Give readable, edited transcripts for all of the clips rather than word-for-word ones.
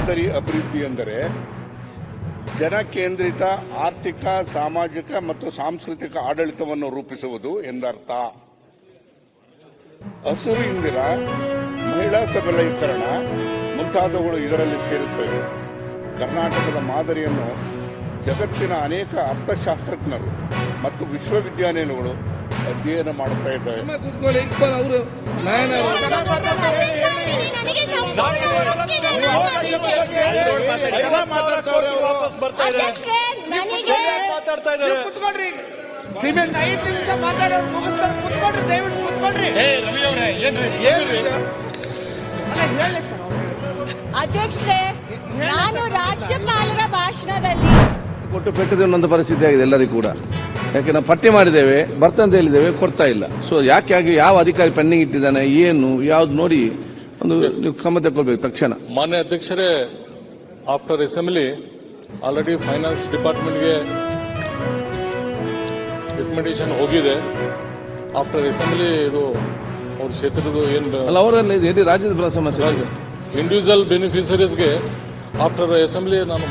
ಮಾದರಿ ಅಭಿವೃದ್ಧಿ ಎಂದರೆ ಜನಕೇಂದ್ರಿತ ಆರ್ಥಿಕ, ಸಾಮಾಜಿಕ ಮತ್ತು ಸಾಂಸ್ಕೃತಿಕ ಆಡಳಿತವನ್ನು ರೂಪಿಸುವುದು ಎಂದರ್ಥ. ಹಸಿರು ಇಂದಿರ, ಮಹಿಳಾ ಸಬಲೀಕರಣ ಮುಂತಾದವುಗಳು ಇದರಲ್ಲಿ ಸೇರುತ್ತವೆ. ಕರ್ನಾಟಕದ ಮಾದರಿಯನ್ನು ಜಗತ್ತಿನ ಅನೇಕ ಅರ್ಥಶಾಸ್ತ್ರಜ್ಞರು ಮತ್ತು ವಿಶ್ವವಿದ್ಯಾಲಯಗಳು ಅಧ್ಯಯನ ಮಾಡುತ್ತಾ ಇದ್ದಾರೆ. ಅಧ್ಯಕ್ಷರೇ, ನಾನು ರಾಜ್ಯಪಾಲರ ಭಾಷಣದಲ್ಲಿ ಕೊಟ್ಟು ಪೆಟ್ಟಿರುವಂತ ಪರಿಸ್ಥಿತಿ ಆಗಿದೆ ಎಲ್ಲರಿಗೂ ಕೂಡ. ಯಾಕೆ ನಾವು ಪಟ್ಟಿ ಮಾಡಿದ್ದೇವೆ, ಬರ್ತಂತ ಹೇಳಿದ್ದೇವೆ, ಕೊಡ್ತಾ ಇಲ್ಲ. ಸೊ ಯಾಕೆ ಯಾವ ಅಧಿಕಾರಿ ಪೆಂಡಿಂಗ್ ಇಟ್ಟಿದ್ದಾನೆ, ಏನು ಯಾವ್ದು ನೋಡಿ ಒಂದು ನೀವು ಕ್ರಮ ತಗೊಳ್ಬೇಕು ತಕ್ಷಣ. ಮಾನ್ಯ ಅಧ್ಯಕ್ಷರೇ, ಆಫ್ಟರ್ ಅಸೆಂಬ್ಲಿ ಆಲ್ರೆಡಿ ಫೈನಾನ್ಸ್ ಡಿಪಾರ್ಟ್ಮೆಂಟ್ಗೆ ರಿಕಮೆಂಡೇಶನ್ ಹೋಗಿದೆ. ಆಫ್ಟರ್ ಅಸೆಂಬ್ಲಿ ಇದು ಅವ್ರ ಕ್ಷೇತ್ರದ ಅಲ್ಲ ಅವರೆಲ್ಲ ಇದೆ ರಾಜ್ಯದ ಬರ ಸಮಸ್ಯೆ ಇಂಡಿವಿಜುವಲ್ ಬೆನಿಫಿಷರೀಸ್ಗೆ ಆಫ್ಟರ್ ಅಸೆಂಬ್ಲಿ ನಾನು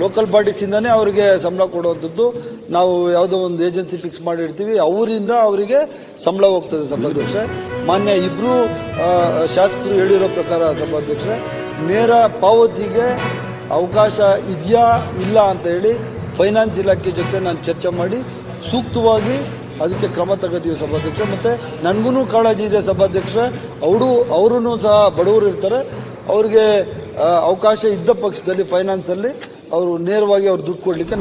ಲೋಕಲ್ ಬಾಡೀಸ್ ಇಂದಾನೆ ಅವರಿಗೆ ಸಂಬಳ ಕೊಡುವಂಥದ್ದು. ನಾವು ಯಾವುದೋ ಒಂದು ಏಜೆನ್ಸಿ ಫಿಕ್ಸ್ ಮಾಡಿರ್ತೀವಿ, ಅವರಿಂದ ಅವರಿಗೆ ಸಂಬಳ ಹೋಗ್ತದೆ. ಸಭಾಧ್ಯಕ್ಷ, ಮಾನ್ಯ ಇಬ್ರು ಶಾಸಕರು ಹೇಳಿರೋ ಪ್ರಕಾರ ಸಭಾಧ್ಯಕ್ಷ, ನೇರ ಪಾವತಿಗೆ ಅವಕಾಶ ಇದೆಯಾ ಇಲ್ಲ ಅಂತ ಹೇಳಿ ಫೈನಾನ್ಸ್ ಇಲಾಖೆ ಜೊತೆ ನಾನು ಚರ್ಚೆ ಮಾಡಿ ಸೂಕ್ತವಾಗಿ ಅದಕ್ಕೆ ಕ್ರಮ ತಗೋತೀವಿ ಸಭಾಧ್ಯಕ್ಷ. ಮತ್ತೆ ನನಗೂ ಕಾಳಜಿ ಇದೆ ಸಭಾಧ್ಯಕ್ಷ, ಅವರು ಸಹ ಬಡವರು ಇರ್ತಾರೆ, ಅವ್ರಿಗೆ ಅವಕಾಶ ಇದ್ದ ಪಕ್ಷದಲ್ಲಿ ಫೈನಾನ್ಸ್ ಅಲ್ಲಿ ಅವರು ನೇರವಾಗಿ ಅವ್ರು ದುಡ್ಡು ಕೊಡ್ಲಿಕ್ಕೆ